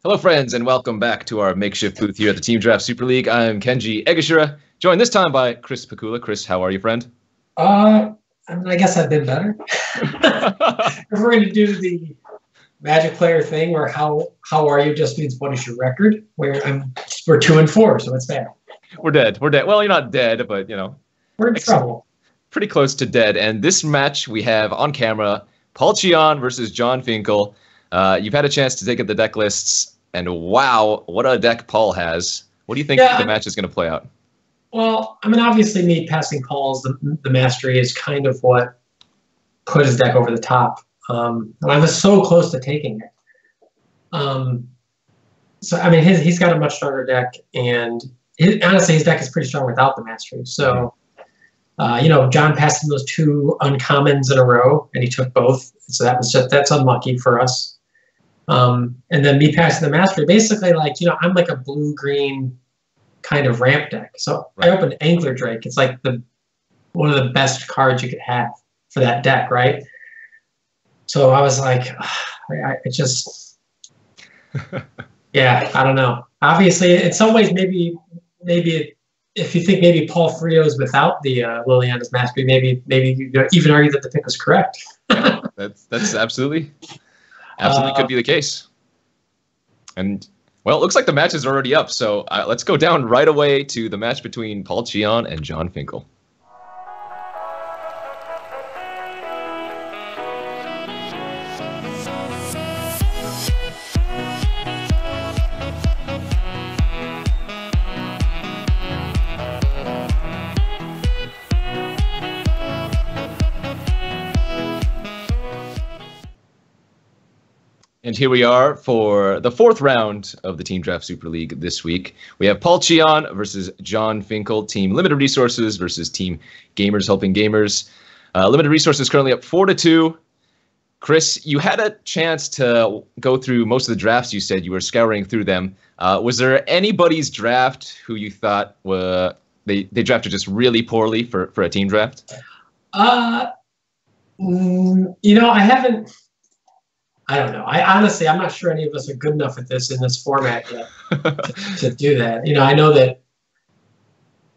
Hello, friends, and welcome back to our makeshift booth here at the Team Draft Super League. I'm Kenji Egashira, joined this time by Chris Pakula. Chris, how are you, friend? I guess I've been better. If we're going to do the Magic player thing, where how are you just means what is your record? We're 2-4, so it's bad. We're dead. Well, you're not dead, but we're in trouble. Pretty close to dead. And this match we have on camera: Paul Cheon versus John Finkel. You've had a chance to take up the deck lists, and wow, what a deck Paul has. What do you think the match is going to play out? Well, I mean, obviously, me passing Paul's the mastery is kind of what put his deck over the top. And I was so close to taking it. So I mean, he's got a much stronger deck, and honestly, his deck is pretty strong without the mastery. So, John passed him those two uncommons in a row, and he took both. So that's unlucky for us. And then me passing the mastery, basically, I'm like a blue-green kind of ramp deck. So I opened Angler Drake. It's like one of the best cards you could have for that deck, right? So I was like, I don't know. Obviously, in some ways, maybe if you think maybe Paul Frios without the Liliana's Mastery, maybe you even argue that the pick was correct. That's absolutely could be the case. And well, it looks like the match is already up. So let's go down right away to the match between Paul Cheon and John Finkel. And here we are for the fourth round of the Team Draft Super League this week. We have Paul Cheon versus John Finkel, Team Limited Resources versus Team Gamers Helping Gamers. Limited Resources currently up 4-2. Chris, you had a chance to go through most of the drafts. You said you were scouring through them. Was there anybody's draft who you thought they drafted just really poorly for a team draft? I haven't. I don't know. I'm not sure any of us are good enough at this in this format yet to do that. I know that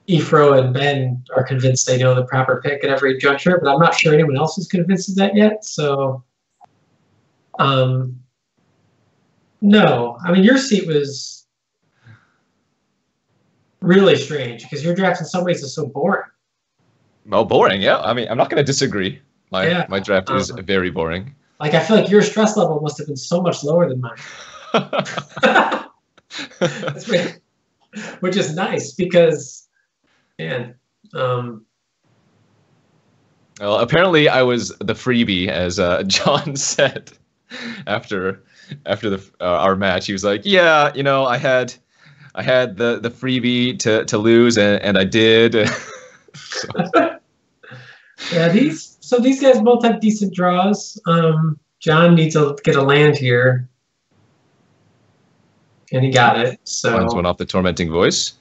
Efro and Ben are convinced they know the proper pick at every juncture, but I'm not sure anyone else is convinced of that yet. So, no. I mean, your seat was really strange because your draft in some ways is so boring. Well, boring, yeah. I mean, I'm not going to disagree. My draft is very boring. I feel like your stress level must have been so much lower than mine. That's weird. Which is nice because, man. Well, apparently I was the freebie, as John said after our match. He was like, "Yeah, I had the freebie to lose, and I did." Yeah, these guys both have decent draws. John needs to get a land here, and he got it. So finds one off the Tormenting Voice.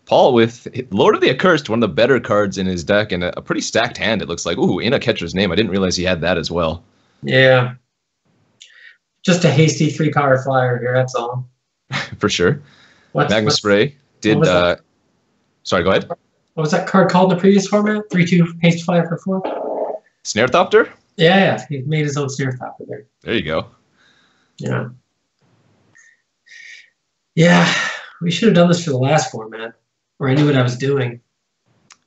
Paul with Lord of the Accursed, one of the better cards in his deck, and a pretty stacked hand. It looks like. Ooh, in a catcher's name. I didn't realize he had that as well. Yeah, just a hasty 3-power flyer here. That's all. For sure. Magma Spray did. Sorry, go ahead. What was that card called in the previous format? 3/2 haste flyer for 4. Snare Thopter? Yeah, he made his own Snare Thopter there. There you go. Yeah. Yeah, we should have done this for the last format, where I knew what I was doing.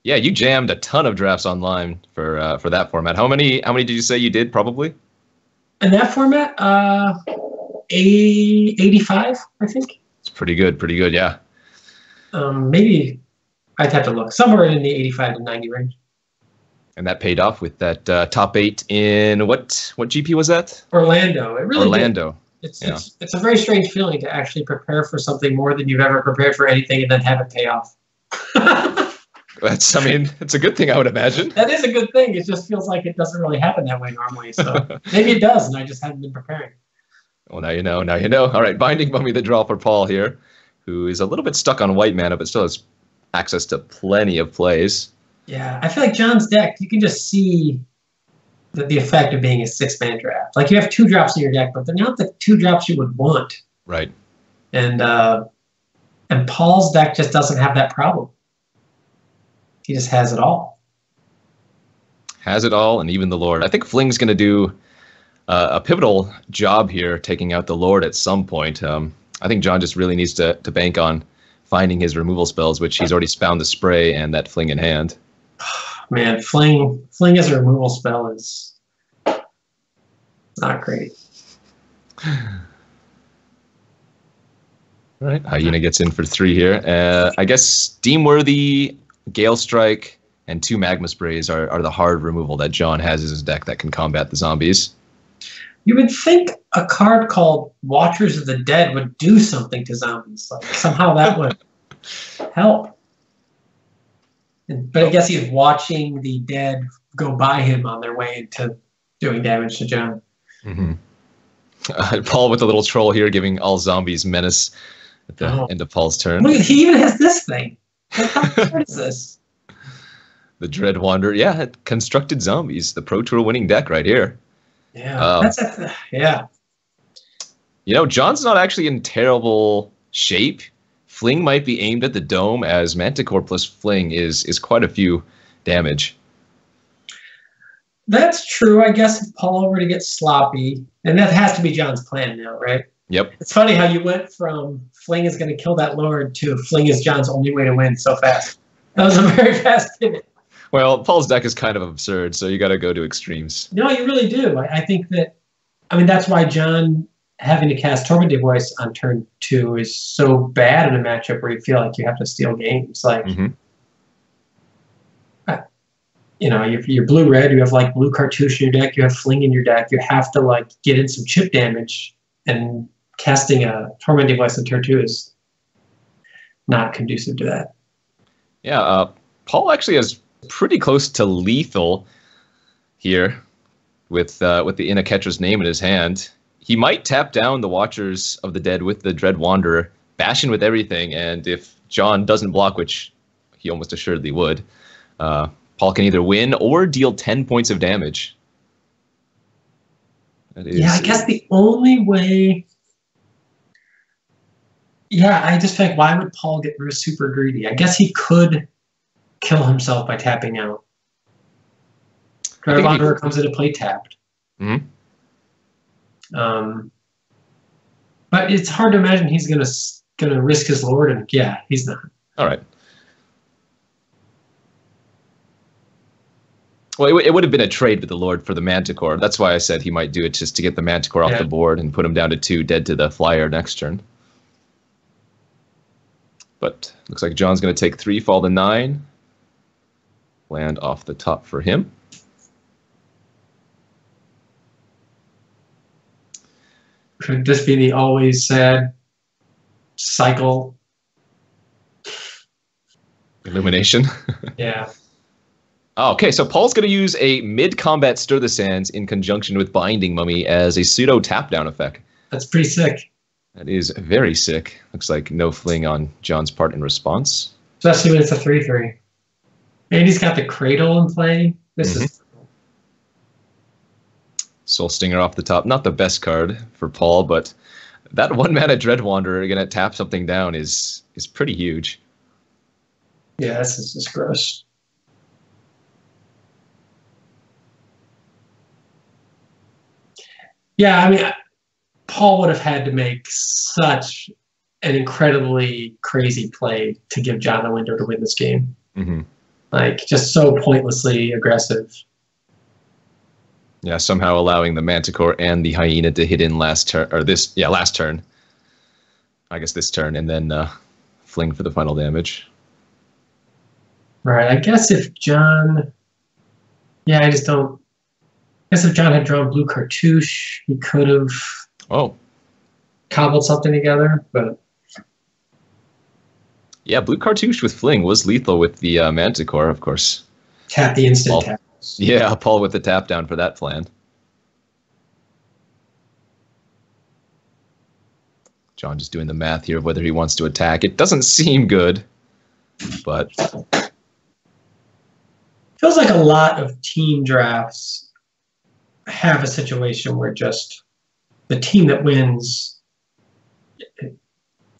Yeah, you jammed a ton of drafts online for that format. How many did you say you did, probably? In that format, 85, I think. It's pretty good, yeah. Maybe I'd have to look. Somewhere in the 85 to 90 range. And that paid off with that top 8 in what GP was that? Orlando. It really Orlando. It's a very strange feeling to actually prepare for something more than you've ever prepared for anything and then have it pay off. It's a good thing, I would imagine. That is a good thing. It just feels like it doesn't really happen that way normally. So maybe it does, and I just haven't been preparing. Well, now you know. All right, Binding Mummy the draw for Paul here, who is a little bit stuck on white mana, but still has access to plenty of plays. Yeah, I feel like John's deck, you can just see the effect of being a 6-man draft. Like, you have 2 drops in your deck, but they're not the 2 drops you would want. Right. And Paul's deck just doesn't have that problem. He just has it all. Has it all, and even the Lord. I think Fling's going to do a pivotal job here, taking out the Lord at some point. I think John just really needs to bank on finding his removal spells, which he's already found the spray and that Fling in hand. Man, Fling as a removal spell is not great. All right, Hyena gets in for 3 here. I guess Steamworthy, Gale Strike, and 2 Magma Sprays are the hard removal that John has in his deck that can combat the zombies. You would think a card called Watchers of the Dead would do something to zombies. Like somehow that would help. But I guess he's watching the dead go by him on their way into doing damage to John. Mm-hmm. Paul with the little troll here, giving all zombies menace at the end of Paul's turn. Look, he even has this thing. How hard is this? The Dread Wanderer. Yeah, constructed zombies. The Pro Tour winning deck right here. Yeah, yeah. You know, John's not actually in terrible shape. Fling might be aimed at the dome, as Manticore plus Fling is quite a few damage. That's true. I guess if Paul were to get sloppy, and that has to be John's plan now, right? Yep. It's funny how you went from Fling is going to kill that Lord to Fling is John's only way to win so fast. That was a very fast pivot. Well, Paul's deck is kind of absurd, so you got to go to extremes. No, you really do. I think that, that's why John having to cast Tormented Voice on turn 2 is so bad in a matchup where you feel like you have to steal games. Like, you're blue-red, you have like blue cartouche in your deck, you have Fling in your deck, you have to like get in some chip damage, and casting a Tormented Voice on turn 2 is not conducive to that. Yeah, Paul actually has pretty close to lethal here with the Inakettra's name in his hand. He might tap down the Watchers of the Dead with the Dread Wanderer, bash in with everything, and if John doesn't block, which he almost assuredly would, Paul can either win or deal 10 points of damage. Yeah, I guess the only way... Yeah, I just think, why would Paul get super greedy? I guess he could kill himself by tapping out. Dread Wanderer comes into play tapped. Mm-hmm. But it's hard to imagine he's gonna risk his Lord, and yeah, he's not. All right. Well, it would have been a trade with the Lord for the Manticore. That's why I said he might do it just to get the Manticore off the board and put him down to 2 dead to the Flyer next turn. But looks like John's going to take 3, fall to 9. Land off the top for him. Could this be the always sad cycle? Illumination. Yeah. Oh, okay, so Paul's going to use a mid-combat Stir the Sands in conjunction with Binding Mummy as a pseudo tap-down effect. That's pretty sick. That is very sick. Looks like no Fling on John's part in response. Especially when it's a 3/3. And he's got the Cradle in play. This is... Soul Stinger off the top. Not the best card for Paul, but that 1-mana Dread Wanderer going to tap something down is pretty huge. Yeah, this is just gross. Yeah, Paul would have had to make such an incredibly crazy play to give John the window to win this game. Like, just so pointlessly aggressive. Yeah, somehow allowing the Manticore and the Hyena to hit in last turn, or last turn. I guess this turn, and then Fling for the final damage. Right, I guess if John... Yeah, I just don't... I guess if John had drawn blue cartouche, he could have cobbled something together, but... Yeah, blue cartouche with Fling was lethal with the Manticore, of course. Tap the instant taps. Yeah, Paul with the tap down for that plan. John just doing the math here of whether he wants to attack. It doesn't seem good, but... Feels like a lot of team drafts have a situation where just the team that wins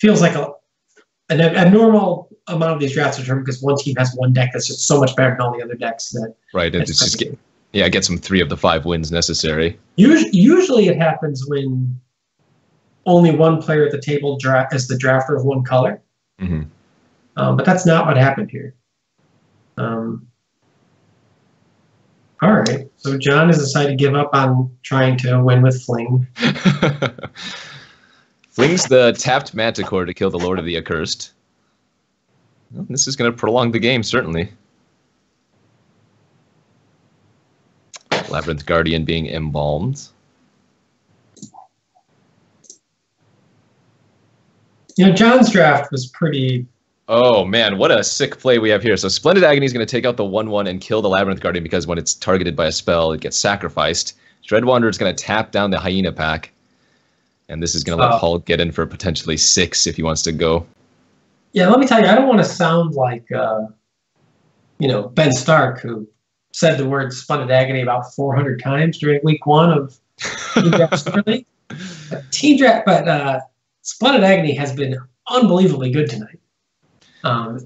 feels like an abnormal amount of these drafts are determined because one team has one deck that's just so much better than all the other decks that. Right, and it's just gets them 3 of the 5 wins necessary. Usually it happens when only one player at the table is the drafter of one color. Mm-hmm. But that's not what happened here. All right, so John has decided to give up on trying to win with Fling. Flings the tapped Manticore to kill the Lord of the Accursed. Well, this is going to prolong the game, certainly. Labyrinth Guardian being embalmed. John's draft was pretty... Oh, man, what a sick play we have here. So Splendid Agony is going to take out the 1/1 and kill the Labyrinth Guardian because when it's targeted by a spell, it gets sacrificed. Dread Wanderer is going to tap down the Hyena pack. And this is going to let Paul get in for potentially 6 if he wants to go. Yeah, let me tell you, I don't want to sound like, Ben Stark, who said the word Splendid Agony about 400 times during week 1 of Team Draft Super League. But Splendid Agony has been unbelievably good tonight. Paul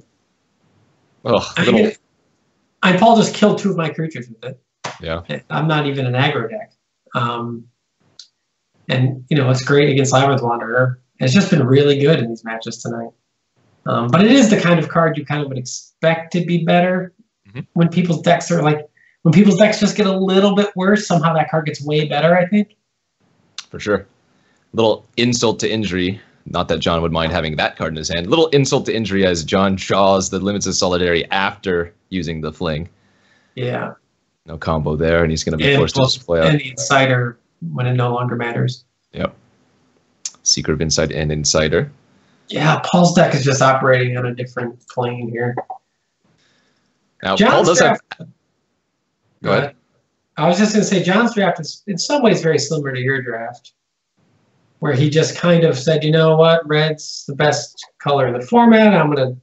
just killed 2 of my creatures with it. Yeah. I'm not even an aggro deck. And, it's great against Labyrinth Wanderer. It's just been really good in these matches tonight. But it is the kind of card you kind of would expect to be better when people's decks just get a little bit worse. Somehow that card gets way better, I think. For sure. Little insult to injury. Not that John would mind having that card in his hand. Little insult to injury as John draws the Limits of Solidarity after using the Fling. Yeah. No combo there, and he's going to be forced to display out. And the Insider when it no longer matters. Yep. Seeker of Insight and Insider. Yeah, Paul's deck is just operating on a different plane here. Now, Paul does have... Go ahead. I was just going to say, John's draft is in some ways very similar to your draft, where he just kind of said, you know what, red's the best color in the format. I'm going to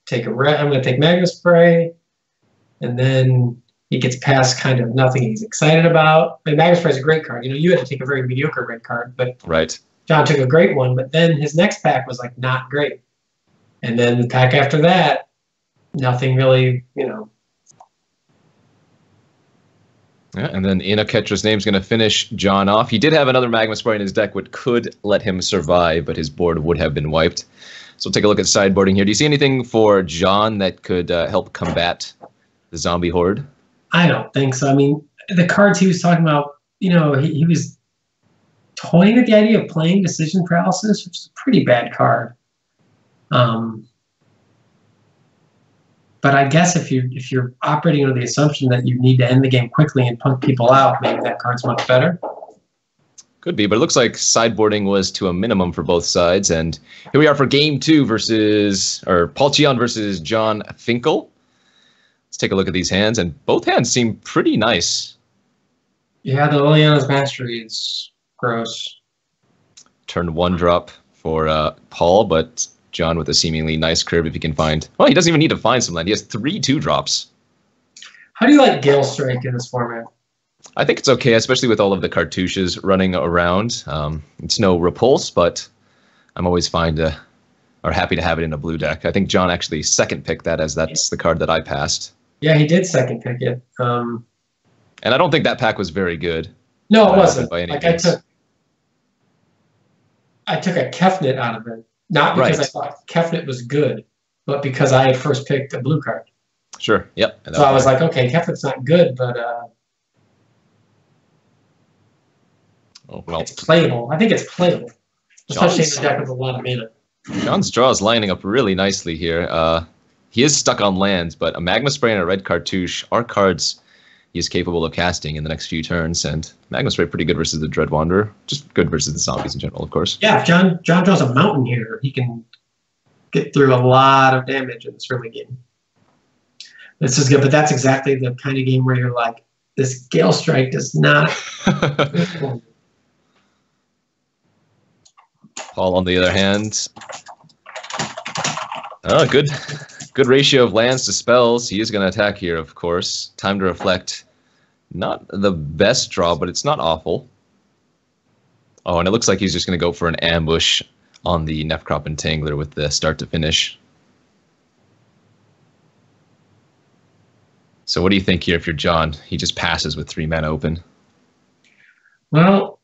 take Magma Spray, and then he gets past kind of nothing he's excited about. And Magma Spray is a great card. You had to take a very mediocre red card, but right. John took a great one. But then his next pack was like not great, and then the pack after that, nothing really, Yeah, and then Inaketra's name is going to finish John off. He did have another Magma Spray in his deck, which could let him survive, but his board would have been wiped. So we'll take a look at sideboarding here. Do you see anything for John that could help combat the zombie horde? I don't think so. I mean, the cards he was talking about, he was toying with the idea of playing Decision Paralysis, which is a pretty bad card. But I guess if you're operating under the assumption that you need to end the game quickly and punk people out, maybe that card's much better. Could be, but it looks like sideboarding was to a minimum for both sides. And here we are for game 2 Paul Cheon versus John Finkel. Let's take a look at these hands, and both hands seem pretty nice. Yeah, the Liliana's Mastery is gross. Turn 1 drop for Paul, but John with a seemingly nice curve if he can find... Well, he doesn't even need to find some land. He has 3 2-drops. How do you like Gale Strike in this format? I think it's okay, especially with all of the cartouches running around. It's no repulse, but I'm always happy to have it in a blue deck. I think John actually second picked that as that's the card that I passed. Yeah, he did second pick it. And I don't think that pack was very good. No, it wasn't. By any means. I took a Kefnet out of it. Not because I thought Kefnet was good, but because I had first picked a blue card. Sure, yep. So I was like, okay, Kefnet's not good, but it's playable. I think it's playable. Especially in a deck with a lot of mana. John's draw is lining up really nicely here. He is stuck on lands, but a Magma Spray and a red cartouche are cards he is capable of casting in the next few turns. And Magma Spray pretty good versus the Dread Wanderer. Just good versus the zombies in general, of course. Yeah, if John draws a mountain here, he can get through a lot of damage in this early game. This is good, but that's exactly the kind of game where you're like, this Gale Strike does not... Paul, on the other hand... Oh, good ratio of lands to spells. He is going to attack here, of course. Time to Reflect. Not the best draw, but it's not awful. Oh, and it looks like he's just going to go for an ambush. on the Necrop Entangler with the start to finish. So what do you think here if you're John? He just passes with 3 mana open. Well,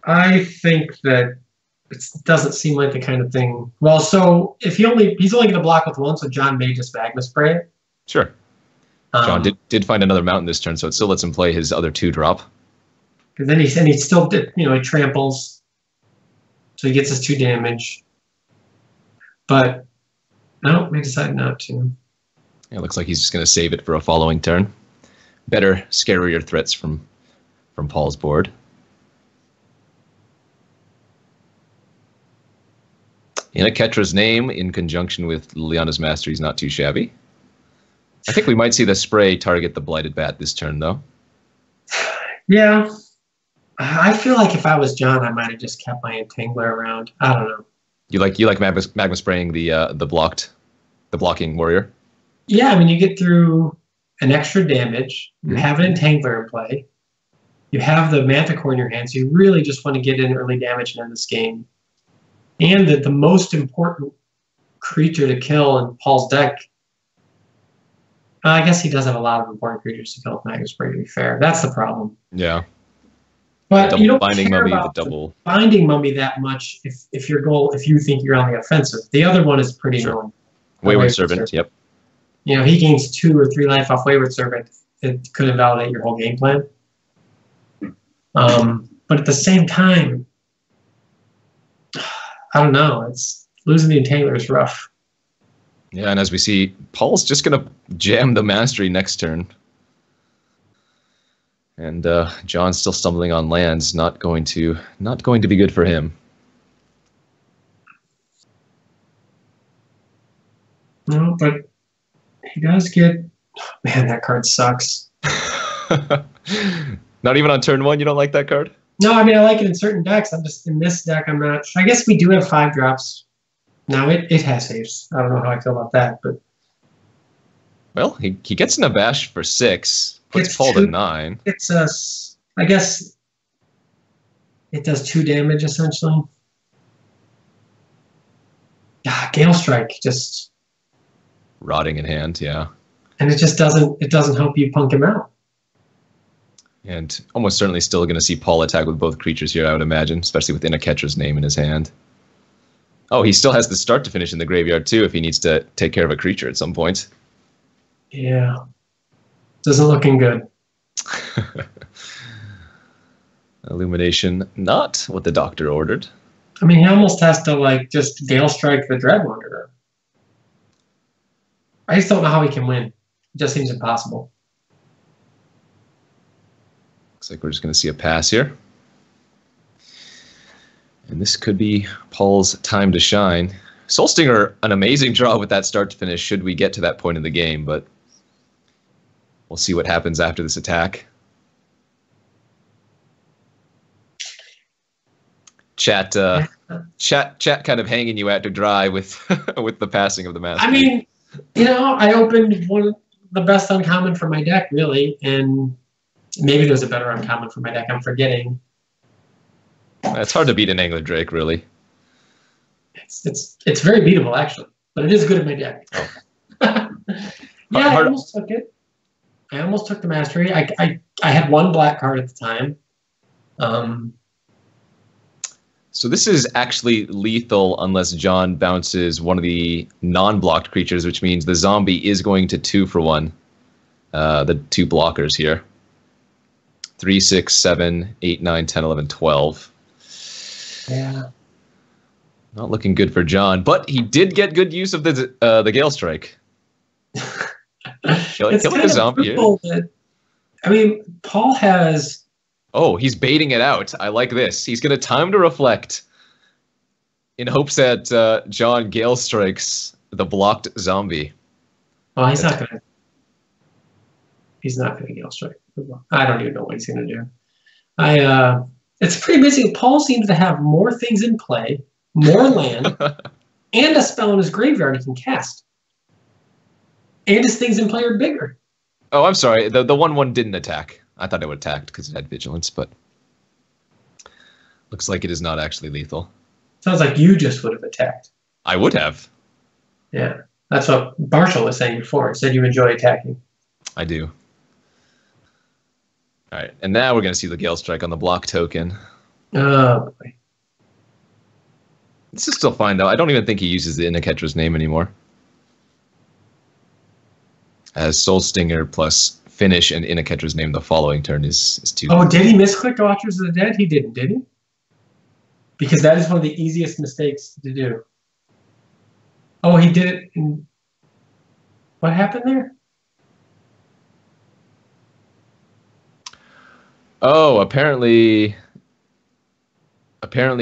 I think that it doesn't seem like the kind of thing. Well, so if he's only going to block with 1, so John may just Magma Spray it. Sure. John did find another mountain this turn, so it still lets him play his other 2-drop. And then he still did, he tramples, so he gets his 2 damage. But no, we decided not to. Yeah, it looks like he's just going to save it for a following turn. Better, scarier threats from Paul's board. Inaketra's name in conjunction with Liliana's Mastery is not too shabby. I think we might see the spray target the Blighted Bat this turn, though. Yeah. I feel like if I was John, I might have just kept my Entangler around. I don't know. You like magma spraying the blocking warrior? Yeah, I mean, you get through an extra damage. You have an Entangler in play. You have the Manticore in your hand, so you really just want to get in early damage and end this game. And that the most important creature to kill in Paul's deck, I guess he does have a lot of important creatures to kill with Magma Spray, to be fair. That's the problem. Yeah. But you don't binding care mummy, about the double binding mummy that much if you think you're on the offensive. The other one is pretty annoying. Wayward Servant, yep. He gains 2 or 3 life off Wayward Servant. It could invalidate your whole game plan. But at the same time, I don't know. It's losing the Entangler is rough. Yeah, and as we see, Paul's just going to jam the Mastery next turn. And John's still stumbling on lands. Not going to be good for him. No, but he does get. Man, that card sucks. Not even on turn 1, you don't like that card? No, I mean I like it in certain decks. I'm just in this deck. I'm not. I guess we do have 5-drops. Now it has saves. I don't know how I feel about that, but. Well, he gets an Abash for 6. Puts Paul to 9. It's I guess it does 2 damage essentially. Gale Strike just Rotting in hand, yeah. And it just doesn't help you punk him out. And almost certainly still going to see Paul attack with both creatures here, I would imagine, especially with Inaketra's name in his hand. Oh, he still has the start to finish in the graveyard too if he needs to take care of a creature at some point. Yeah. Doesn't looking good. Illumination, not what the doctor ordered. I mean, he almost has to just Gale Strike the Dread Wanderer. I just don't know how he can win. It just seems impossible. Looks like we're just going to see a pass here. And this could be Paul's time to shine. Soulstinger, an amazing draw with that start to finish should we get to that point in the game, but we'll see what happens after this attack. Chat kind of hanging you out to dry with with the passing of the master. I mean, I opened one of the best uncommon for my deck, really, and maybe there's a better uncommon for my deck. I'm forgetting. It's hard to beat an Angler Drake, really. It's very beatable, actually, but it is good in my deck. Oh. Yeah, I almost took it. I almost took the Mastery. I had 1 black card at the time. So this is actually lethal unless John bounces one of the non-blocked creatures, which means the zombie is going to 2 for 1. The 2 blockers here. 3, 6, 7, 8, 9, 10, 11, 12. Yeah. Not looking good for John, but he did get good use of the Gale Strike. Killing a zombie here. I mean, Paul has... Oh, he's baiting it out. I like this. He's going to time to reflect in hopes that John Gale Strikes the blocked zombie. Well, he's not going to... He's not going to Gale Strike. I don't even know what he's going to do. It's pretty amazing. Paul seems to have more things in play, more land, and a spell in his graveyard he can cast. And his things in play are bigger. Oh, I'm sorry. The 1/1 didn't attack. I thought it would attack because it had vigilance, but looks like it is not actually lethal. Sounds like you just would have attacked. I would have. Yeah. That's what Marshall was saying before. He said you enjoy attacking. I do. All right, and now we're going to see the Gale Strike on the block token. Oh, boy. This is still fine, though. I don't even think he uses the Innocatcher's name anymore. As Soul Stinger plus Finish and Innocatcher's name the following turn is 2. Oh, did he misclick Watchers of the Dead? He didn't, did he? Because that is one of the easiest mistakes to do. Oh, he did it in... What happened there? Oh, apparently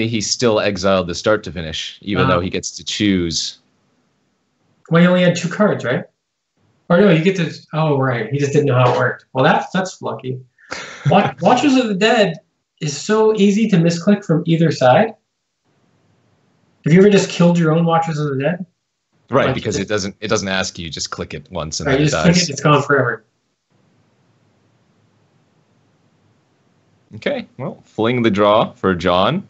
he still exiled the start to finish, even though he gets to choose. Well, he only had 2 cards, right? Or no, you get to... Oh, right. He just didn't know how it worked. Well, that's lucky. Watchers of the Dead is so easy to misclick from either side. Have you ever just killed your own Watchers of the Dead? Right, like because it doesn't ask you. Just click it once and right, then you it just dies. click it, it's gone forever. Okay, well, fling the draw for John.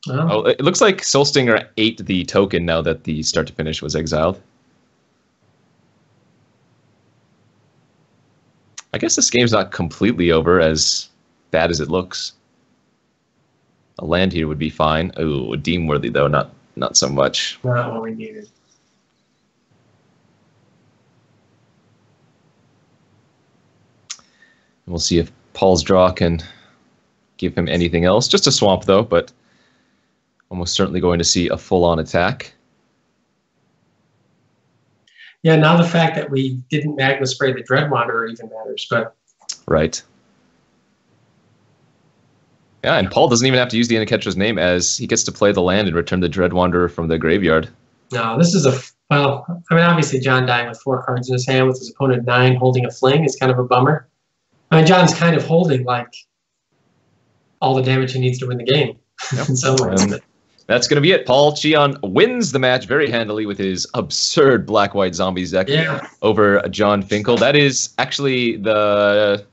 Oh. Oh, it looks like Soul Stinger ate the token now that the start to finish was exiled. I guess this game's not completely over, as bad as it looks. A land here would be fine. Oh, Deem Worthy, though, not so much. Not what we needed. We'll see if Paul's draw can give him anything else. Just a swamp, though, but almost certainly going to see a full-on attack. Yeah, now the fact that we didn't Magma Spray the Dread Wanderer even matters, but... Right. Yeah, and Paul doesn't even have to use the Innocatcher's name, as he gets to play the land and return the Dread Wanderer from the graveyard. No, this is well, I mean, obviously John dying with 4 cards in his hand with his opponent 9 holding a fling is kind of a bummer. I mean, John's kind of holding, like, all the damage he needs to win the game. Yep. In some ways. That's going to be it. Paul Cheon wins the match very handily with his absurd black-white zombies deck over John Finkel. That is actually the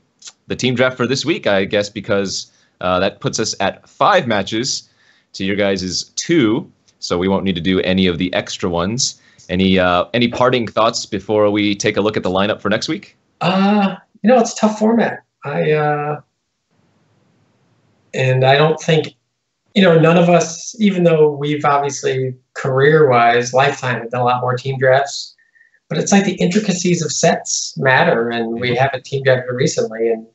team draft for this week, I guess, because that puts us at 5 matches to your guys' 2, so we won't need to do any of the extra ones. Any parting thoughts before we take a look at the lineup for next week? It's a tough format. And I don't think, none of us, even though we've obviously career-wise, lifetime, have done a lot more team drafts, but it's like the intricacies of sets matter, and we haven't team drafted recently, and,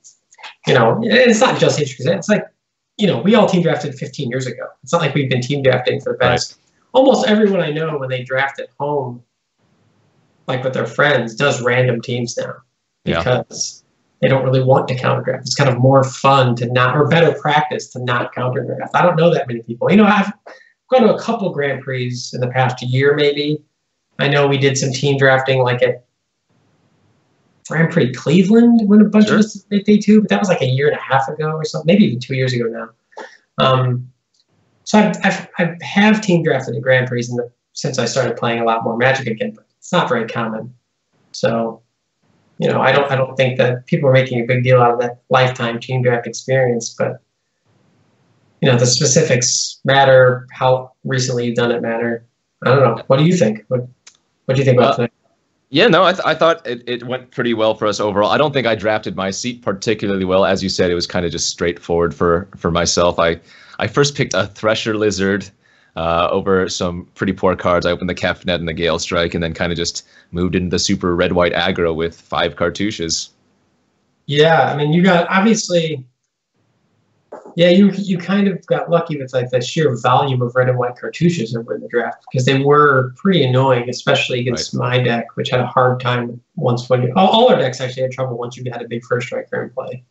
it's not just intricacies. It's like, we all team drafted 15 years ago. It's not like we've been team drafting for the past. Almost everyone I know, when they draft at home, like with their friends, does random teams now because they don't really want to counter draft. It's kind of more fun to not, or better practice to not counter draft. I don't know that many people. I've gone to a couple Grand Prix in the past year, maybe. I know we did some team drafting, like at Grand Prix Cleveland, when a bunch of us did day 2, but that was like a year and a half ago or something, maybe even 2 years ago now. So I have team drafted at Grand Prix since I started playing a lot more Magic again, but it's not very common. So, I don't think that people are making a big deal out of that lifetime team draft experience, but the specifics matter. How recently you've done it matter. I don't know. What do you think? What do you think about tonight? Yeah, no, I thought it went pretty well for us overall. I don't think I drafted my seat particularly well. As you said, it was kind of just straightforward for myself. I first picked a Thresher Lizard over some pretty poor cards. I opened the Kefnet and the Gale Strike, and then kind of just moved into the super red-white aggro with 5 cartouches. Yeah, I mean, you got, obviously, you kind of got lucky with like the sheer volume of red and white cartouches over in the draft, because they were pretty annoying, especially against my deck, which had a hard time once when all our decks actually had trouble once you had a big first striker in play.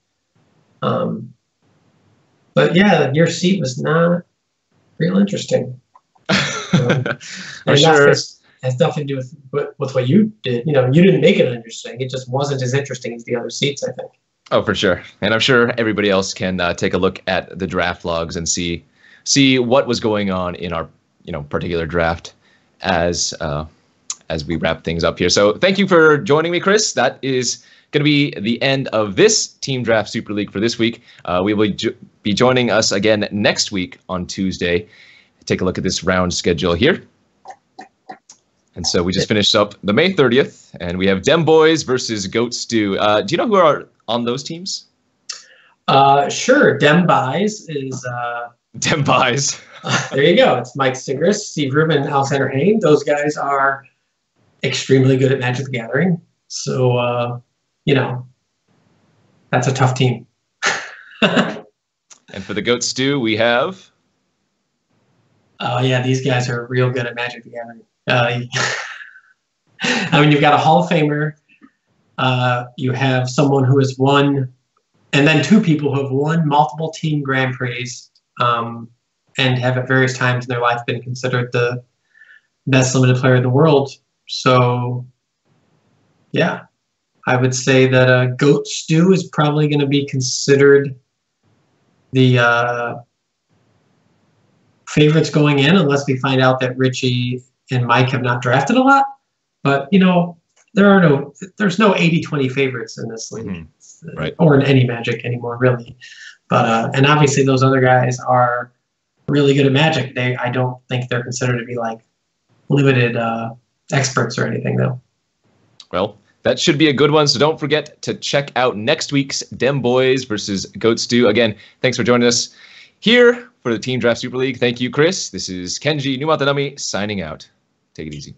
But yeah, your seat was not real interesting. I'm sure has nothing to do with what you did. You didn't make it interesting. It just wasn't as interesting as the other seats, I think. Oh, for sure. And I'm sure everybody else can take a look at the draft logs and see what was going on in our particular draft as as we wrap things up here. So thank you for joining me, Chris. That is going to be the end of this Team Draft Super League for this week. We will be joining us again next week on Tuesday. Take a look at this round schedule here. And so we just finished up the May 30th, and we have Dem Boys versus Goat Stew. Do you know who are on those teams? Sure. Dem Buys is... Dem Buys. There you go. It's Mike Stigris, Steve Rubin, Alexander Hain. Those guys are extremely good at Magic the Gathering. So, that's a tough team. And for the Goat Stew, we have... Oh, yeah, these guys are real good at Magic the Gathering. You've got a Hall of Famer. You have someone who has won, and then two people who have won multiple team Grand Prix, and have at various times in their life been considered the best limited player in the world. So, yeah, I would say that Goat Stew is probably going to be considered the favorites going in, unless we find out that Richie and Mike have not drafted a lot. But, there's no 80-20 favorites in this league, right? Or in any Magic anymore, really. But and obviously those other guys are really good at Magic. I don't think they're considered to be like limited experts or anything, though. Well, that should be a good one. So don't forget to check out next week's Dem Boys versus Goat Stew. Again, thanks for joining us here for the Team Draft Super League. Thank you, Chris. This is Kenji Numatanami signing out. Take it easy.